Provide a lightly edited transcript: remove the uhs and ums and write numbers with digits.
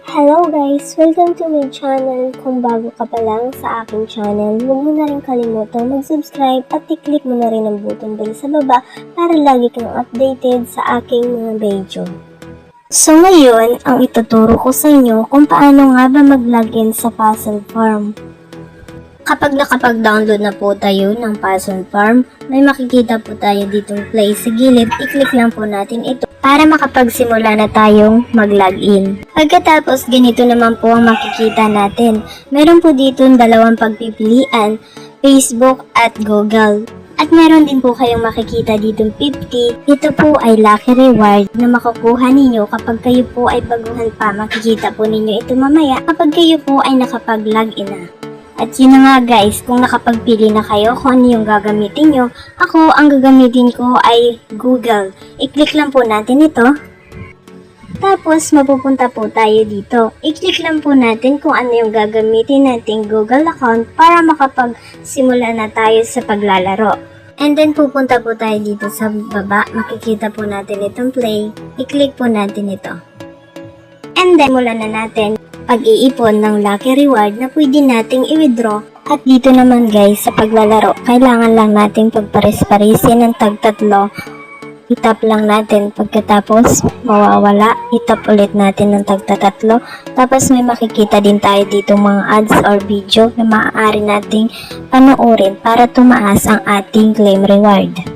Hello guys! Welcome to my channel. Kung bago ka pa lang sa aking channel, huwag mo na rin kalimutan mag-subscribe at i-click mo na rin ang button bell sa baba para lagi kang updated sa aking mga video. So ngayon, ang ituturo ko sa inyo kung paano nga ba mag-login sa Puzzle Farm. Kapag nakapag-download na po tayo ng Puzzle Farm, may makikita po tayo ditong play sa gilid. I-click lang po natin ito para makapagsimula na tayong mag-login. Pagkatapos, ganito naman po ang makikita natin. Meron po dito dalawang pagpipilian, Facebook at Google. At meron din po kayong makikita ditong 50. Ito po ay lucky reward na makukuha ninyo kapag kayo po ay baguhan pa. Makikita po ninyo ito mamaya kapag kayo po ay nakapag-login na. At yun na nga guys, kung nakapagpili na kayo kung ano yung gagamitin nyo, ako ang gagamitin ko ay Google. I-click lang po natin ito. Tapos mapupunta po tayo dito. I-click lang po natin kung ano yung gagamitin nating Google account para makapagsimula na tayo sa paglalaro. And then pupunta po tayo dito sa baba, makikita po natin itong play. I-click po natin ito. And then mula na natin pag-iipon ng lucky reward na pwede nating i-withdraw. At dito naman guys, sa paglalaro, kailangan lang nating pagpares-parisin ng tag-tatlo. Itap lang natin, pagkatapos mawawala, itap ulit natin ng tag-tatlo. Tapos may makikita din tayo dito mga ads or video na maaari nating panoorin para tumaas ang ating claim reward.